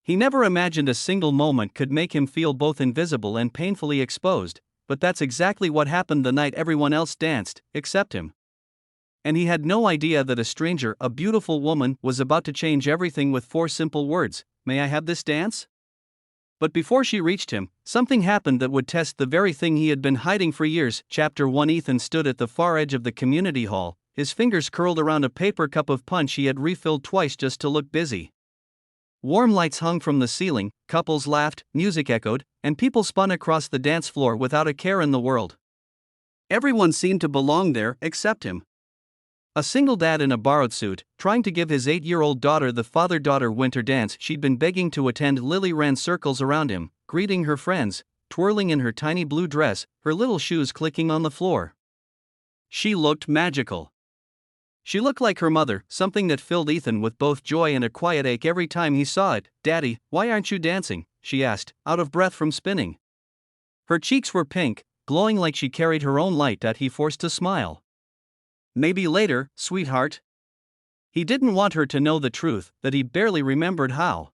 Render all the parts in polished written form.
He never imagined a single moment could make him feel both invisible and painfully exposed, but that's exactly what happened the night everyone else danced, except him. And he had no idea that a stranger, a beautiful woman, was about to change everything with 4 simple words: "May I have this dance?" But before she reached him, something happened that would test the very thing he had been hiding for years. Chapter 1. Ethan stood at the far edge of the community hall, his fingers curled around a paper cup of punch he had refilled twice just to look busy. Warm lights hung from the ceiling, couples laughed, music echoed, and people spun across the dance floor without a care in the world. Everyone seemed to belong there except him. A single dad in a borrowed suit, trying to give his 8-year-old daughter the father-daughter winter dance she'd been begging to attend. Lily ran circles around him, greeting her friends, twirling in her tiny blue dress, her little shoes clicking on the floor. She looked magical. She looked like her mother, something that filled Ethan with both joy and a quiet ache every time he saw it. "Daddy, why aren't you dancing?" she asked, out of breath from spinning. Her cheeks were pink, glowing like she carried her own light. He forced a smile. "Maybe later, sweetheart." He didn't want her to know the truth, that he barely remembered how.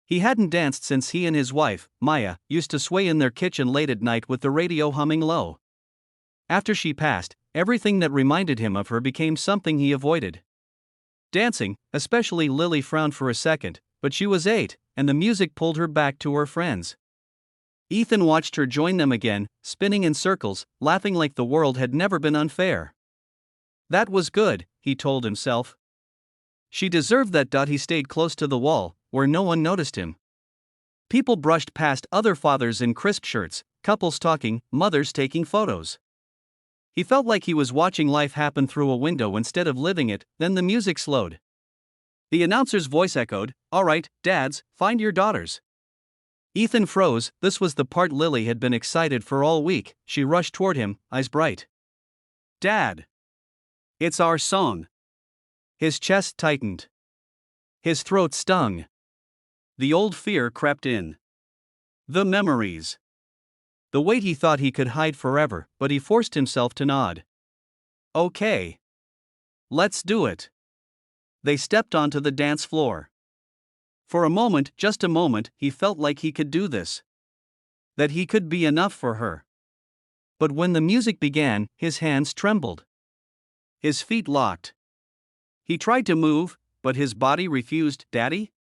He hadn't danced since he and his wife, Maya, used to sway in their kitchen late at night with the radio humming low. After she passed, everything that reminded him of her became something he avoided. Dancing, especially. Lily frowned for a second, but she was 8, and the music pulled her back to her friends. Ethan watched her join them again, spinning in circles, laughing like the world had never been unfair. That was good, he told himself. She deserved that. He stayed close to the wall, where no one noticed him. People brushed past, other fathers in crisp shirts, couples talking, mothers taking photos. He felt like he was watching life happen through a window instead of living it. Then the music slowed. The announcer's voice echoed, "All right, dads, find your daughters." Ethan froze. This was the part Lily had been excited for all week. She rushed toward him, eyes bright. "Dad! It's our song." His chest tightened. His throat stung. The old fear crept in. The memories. The weight he thought he could hide forever, but he forced himself to nod. "Okay. Let's do it." They stepped onto the dance floor. For a moment, just a moment, he felt like he could do this. That he could be enough for her. But when the music began, his hands trembled. His feet locked. He tried to move, but his body refused. "Daddy?"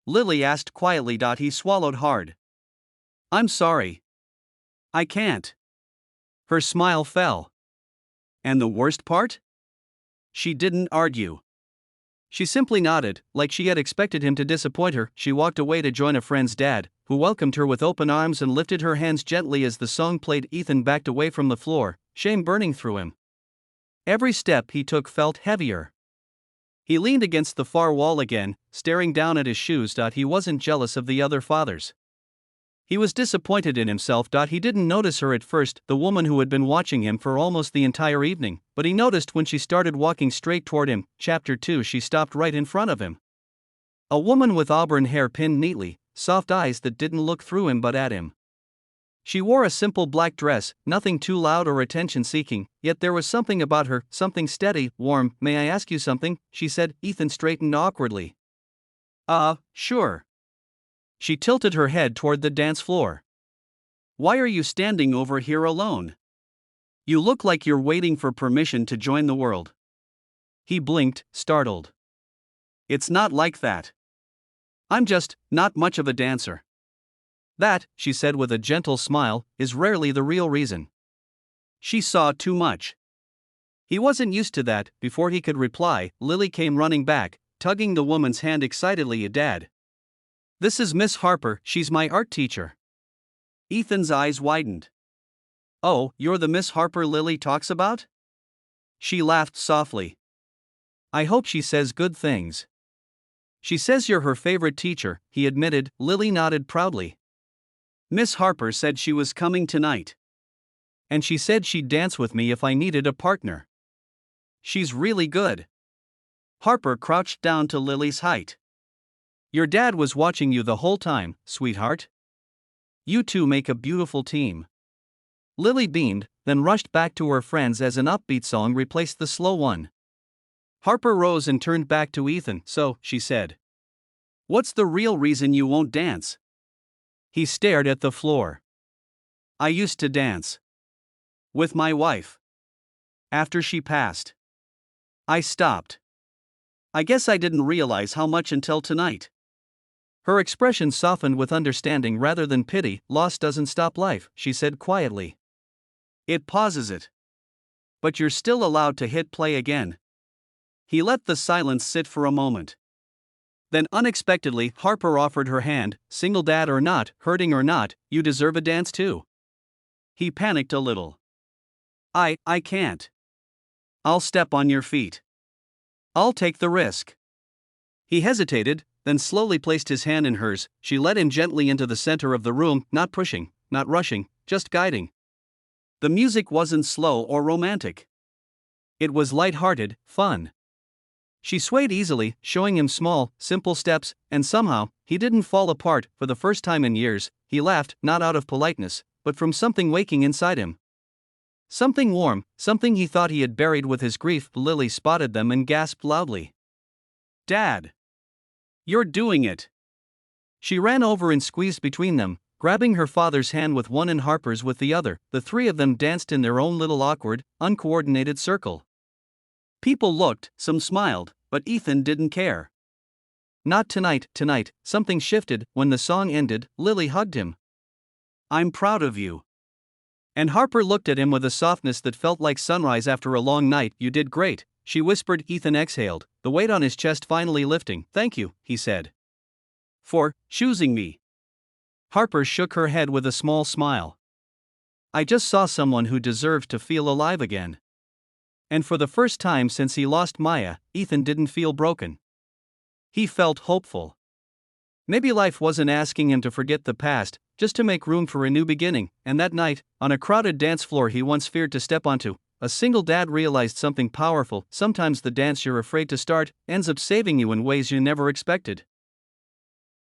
Lily asked quietly. He swallowed hard. "I'm sorry. I can't." Her smile fell. And the worst part? She didn't argue. She simply nodded, like she had expected him to disappoint her. She walked away to join a friend's dad, who welcomed her with open arms and lifted her hands gently as the song played. Ethan backed away from the floor, shame burning through him. Every step he took felt heavier. He leaned against the far wall again, staring down at his shoes. He wasn't jealous of the other fathers. He was disappointed in himself. He didn't notice her at first, the woman who had been watching him for almost the entire evening, but he noticed when she started walking straight toward him. Chapter 2. She stopped right in front of him. A woman with auburn hair pinned neatly, soft eyes that didn't look through him but at him. She wore a simple black dress, nothing too loud or attention-seeking, yet there was something about her, something steady, warm. "May I ask you something?" she said. Ethan straightened awkwardly. Sure." She tilted her head toward the dance floor. "Why are you standing over here alone? You look like you're waiting for permission to join the world." He blinked, startled. "It's not like that. I'm just not much of a dancer." "That," she said with a gentle smile, "is rarely the real reason." She saw too much. He wasn't used to that. Before he could reply, Lily came running back, tugging the woman's hand excitedly. "Dad. This is Miss Harper, she's my art teacher." Ethan's eyes widened. "Oh, you're the Miss Harper Lily talks about?" She laughed softly. "I hope she says good things." "She says you're her favorite teacher," he admitted. Lily nodded proudly. "Miss Harper said she was coming tonight. And she said she'd dance with me if I needed a partner. She's really good." Harper crouched down to Lily's height. "Your dad was watching you the whole time, sweetheart. You two make a beautiful team." Lily beamed, then rushed back to her friends as an upbeat song replaced the slow one. Harper rose and turned back to Ethan. "So," she said. What's the real reason you won't dance? He stared at the floor. I used to dance. With my wife. After she passed. I stopped. I guess I didn't realize how much until tonight. Her expression softened with understanding rather than pity. Loss doesn't stop life, she said quietly. It pauses it. But you're still allowed to hit play again. He let the silence sit for a moment. Then unexpectedly, Harper offered her hand. Single dad or not, hurting or not, you deserve a dance too. He panicked a little. I can't. I'll step on your feet. I'll take the risk. He hesitated, then slowly placed his hand in hers. She led him gently into the center of the room, not pushing, not rushing, just guiding. The music wasn't slow or romantic. It was light-hearted, fun. She swayed easily, showing him small, simple steps, and somehow, he didn't fall apart. For the first time in years, he laughed, not out of politeness, but from something waking inside him. Something warm, something he thought he had buried with his grief. Lily spotted them and gasped loudly. Dad! You're doing it! She ran over and squeezed between them, grabbing her father's hand with one and Harper's with the other. The three of them danced in their own little awkward, uncoordinated circle. People looked, some smiled, but Ethan didn't care. Not tonight. Something shifted. When the song ended, Lily hugged him. I'm proud of you. And Harper looked at him with a softness that felt like sunrise after a long night. You did great, she whispered. Ethan exhaled, the weight on his chest finally lifting. Thank you, he said. For choosing me. Harper shook her head with a small smile. I just saw someone who deserved to feel alive again. And for the first time since he lost Maya, Ethan didn't feel broken. He felt hopeful. Maybe life wasn't asking him to forget the past, just to make room for a new beginning. And that night, on a crowded dance floor he once feared to step onto, a single dad realized something powerful. Sometimes the dance you're afraid to start ends up saving you in ways you never expected.